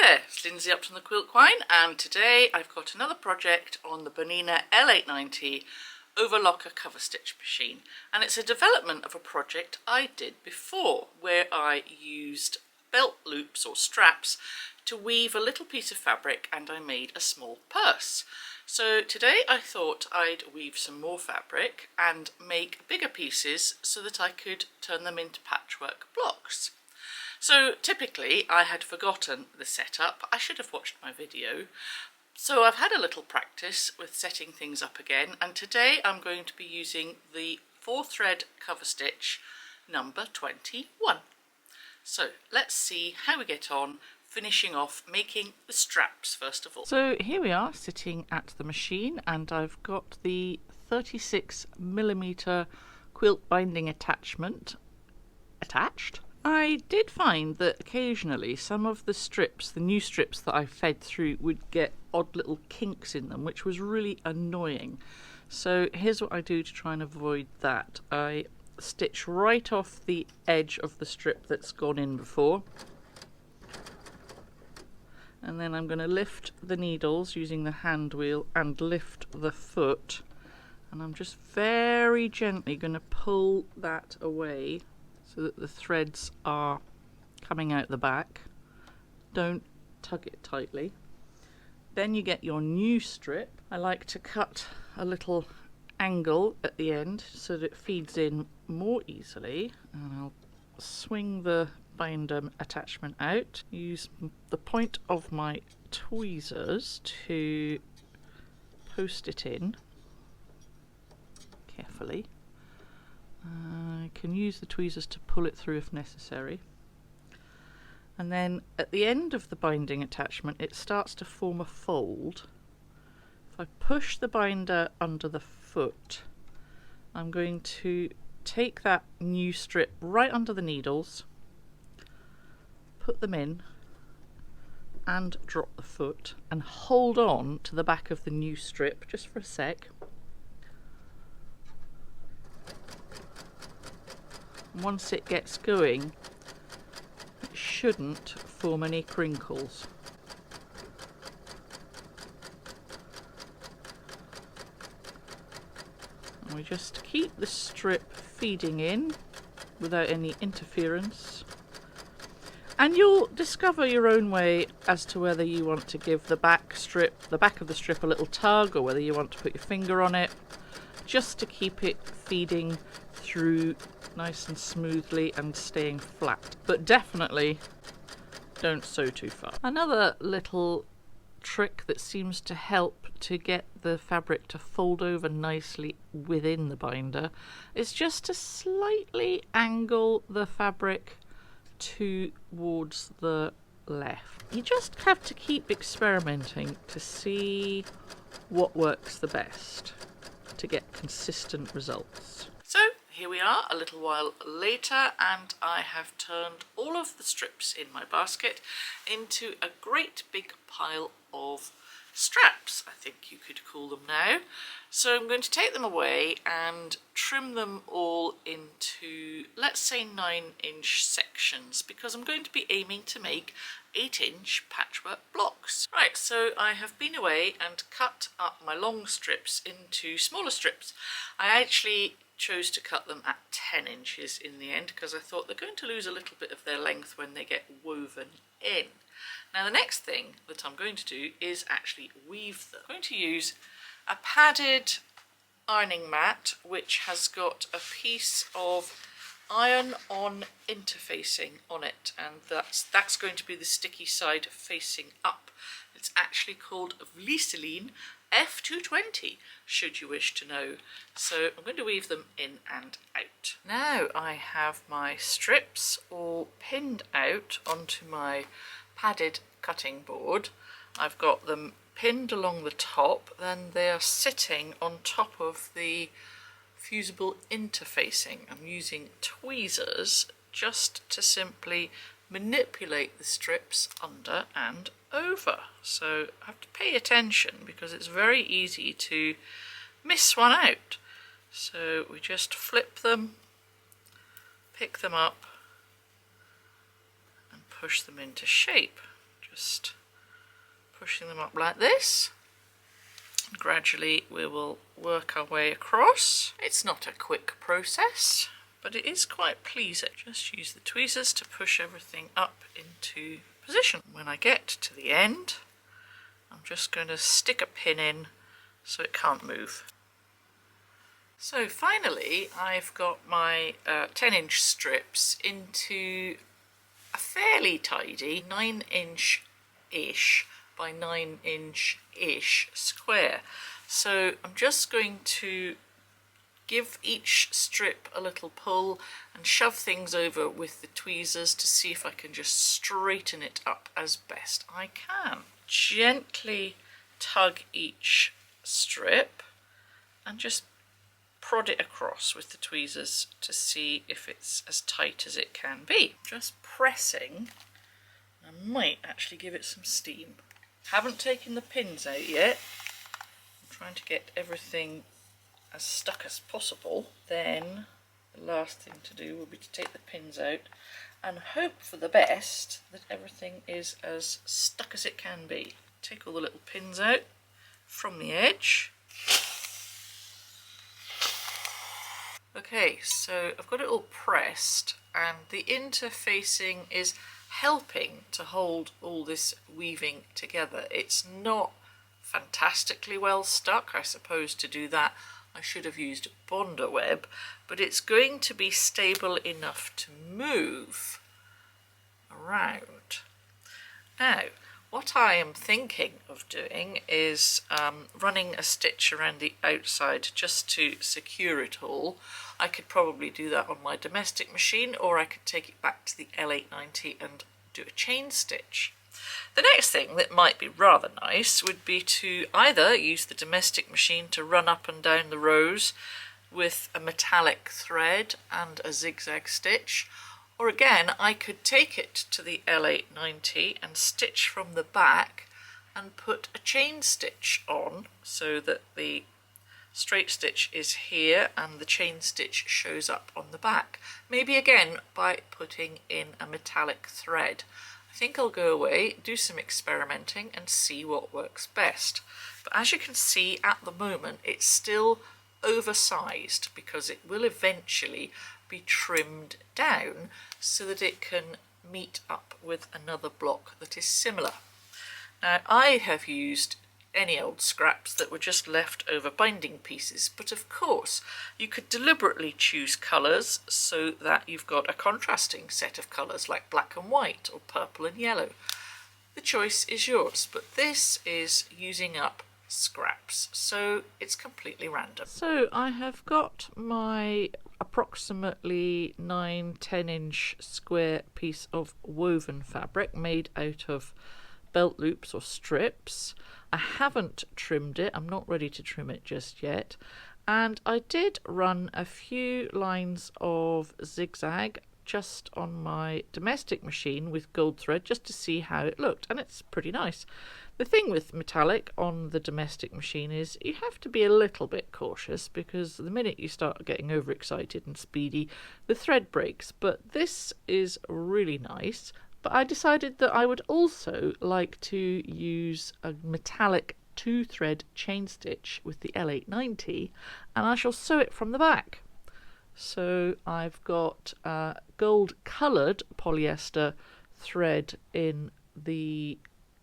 there, it's Lindsay up from the Quilt Quine, and today I've got another project on the Bernina L890 overlocker cover stitch machine, and it's a development of a project I did before where I used belt loops or straps to weave a little piece of fabric and I made a small purse. So today I thought I'd weave some more fabric and make bigger pieces so that I could turn them into patchwork blocks. So typically I had forgotten the setup. I should have watched my video. So I've had a little practice with setting things up again, and today I'm going to be using the 4-thread cover stitch number 21. So let's see how we get on finishing off making the straps first of all. So here we are sitting at the machine, and I've got the 36mm quilt binding attachment attached. I did find that occasionally some of the strips, the new strips that I fed through, would get odd little kinks in them, which was really annoying. So here's what I do to try and avoid that. I stitch right off the edge of the strip that's gone in before. And then I'm going to lift the needles using the hand wheel and lift the foot. And I'm just very gently going to pull that away so that the threads are coming out the back. Don't tug it tightly. Then you get your new strip. I like to cut a little angle at the end so that it feeds in more easily. And I'll swing the binder attachment out. Use the point of my tweezers to post it in carefully. I can use the tweezers to pull it through if necessary. And then at the end of the binding attachment it starts to form a fold. If I push the binder under the foot, I'm going to take that new strip right under the needles, put them in and drop the foot and hold on to the back of the new strip just for a sec. Once it gets going, it shouldn't form any crinkles. And we just keep the strip feeding in without any interference. And you'll discover your own way as to whether you want to give the back of the strip a little tug, or whether you want to put your finger on it, just to keep it feeding through nice and smoothly and staying flat. But definitely don't sew too far. Another little trick that seems to help to get the fabric to fold over nicely within the binder is just to slightly angle the fabric towards the left. You just have to keep experimenting to see what works the best to get consistent results. So here we are a little while later, and I have turned all of the strips in my basket into a great big pile of straps, I think you could call them now. So I'm going to take them away and trim them all into, let's say, 9-inch sections, because I'm going to be aiming to make 8-inch patchwork blocks. Right, so I have been away and cut up my long strips into smaller strips. I actually chose to cut them at 10 inches in the end because I thought they're going to lose a little bit of their length when they get woven in. Now the next thing that I'm going to do is actually weave them. I'm going to use a padded ironing mat which has got a piece of iron-on interfacing on it, and that's going to be the sticky side facing up. It's actually called Vliseline F220, should you wish to know. So I'm going to weave them in and out. Now I have my strips all pinned out onto my padded cutting board. I've got them pinned along the top, then they are sitting on top of the fusible interfacing. I'm using tweezers just to simply manipulate the strips under and over. So I have to pay attention because it's very easy to miss one out. So we just flip them, pick them up and push them into shape. Just pushing them up like this. And gradually we will work our way across. It's not a quick process, but it is quite pleasing. Just use the tweezers to push everything up into position. When I get to the end, I'm just going to stick a pin in so it can't move. So finally I've got my 10-inch strips into a fairly tidy 9-inch-ish by 9-inch-ish square. So I'm just going to give each strip a little pull and shove things over with the tweezers to see if I can just straighten it up as best I can. Gently tug each strip and just prod it across with the tweezers to see if it's as tight as it can be. Just pressing, I might actually give it some steam. Haven't taken the pins out yet. I'm trying to get everything as stuck as possible. Then the last thing to do will be to take the pins out and hope for the best that everything is as stuck as it can be. Take all the little pins out from the edge. Okay, so I've got it all pressed and the interfacing is helping to hold all this weaving together. It's not fantastically well stuck. I suppose to do that I should have used Bonder web, but it's going to be stable enough to move around. Now, what I am thinking of doing is running a stitch around the outside just to secure it all. I could probably do that on my domestic machine, or I could take it back to the L890 and do a chain stitch. The next thing that might be rather nice would be to either use the domestic machine to run up and down the rows with a metallic thread and a zigzag stitch, or again I could take it to the L890 and stitch from the back and put a chain stitch on so that the straight stitch is here and the chain stitch shows up on the back. Maybe again by putting in a metallic thread. I think I'll go away, do some experimenting and see what works best. But as you can see at the moment it's still oversized because it will eventually be trimmed down so that it can meet up with another block that is similar. Now I have used any old scraps that were just left over binding pieces, but of course you could deliberately choose colours so that you've got a contrasting set of colours like black and white or purple and yellow. The choice is yours, but this is using up scraps, so it's completely random. So I have got my approximately 9-10-inch square piece of woven fabric made out of belt loops or strips. I haven't trimmed it, I'm not ready to trim it just yet, and I did run a few lines of zigzag just on my domestic machine with gold thread just to see how it looked, and it's pretty nice. The thing with metallic on the domestic machine is you have to be a little bit cautious because the minute you start getting overexcited and speedy, the thread breaks, but this is really nice. But I decided that I would also like to use a metallic 2-thread chain stitch with the L890, and I shall sew it from the back. So I've got gold coloured polyester thread in the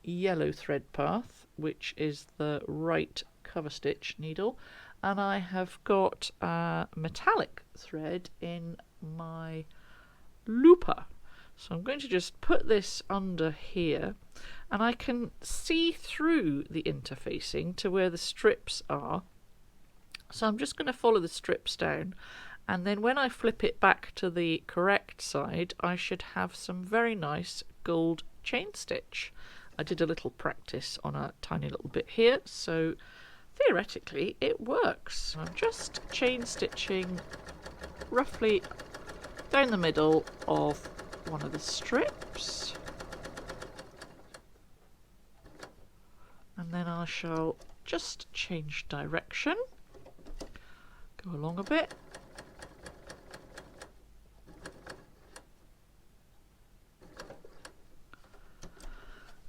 yellow thread path, which is the right cover stitch needle, and I have got metallic thread in my looper. So I'm going to just put this under here and I can see through the interfacing to where the strips are. So I'm just going to follow the strips down, and then when I flip it back to the correct side I should have some very nice gold chain stitch. I did a little practice on a tiny little bit here, so theoretically it works. I'm just chain stitching roughly down the middle of one of the strips, and then I shall just change direction, go along a bit,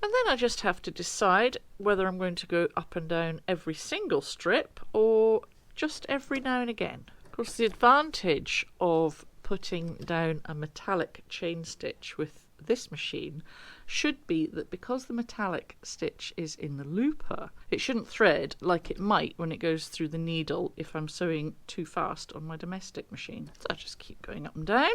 and then I just have to decide whether I'm going to go up and down every single strip or just every now and again. Of course, the advantage of putting down a metallic chain stitch with this machine should be that because the metallic stitch is in the looper, it shouldn't thread like it might when it goes through the needle if I'm sewing too fast on my domestic machine. So I just keep going up and down.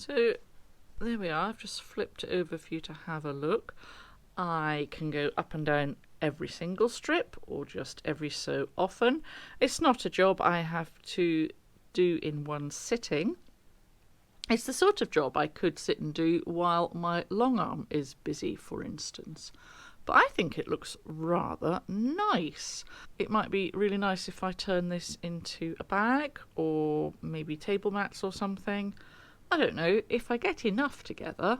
So there we are, I've just flipped it over for you to have a look. I can go up and down every single strip or just every so often. It's not a job I have to do in one sitting. It's the sort of job I could sit and do while my long arm is busy, for instance. But I think it looks rather nice. It might be really nice if I turn this into a bag or maybe table mats or something. I don't know, if I get enough together,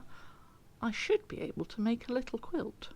I should be able to make a little quilt.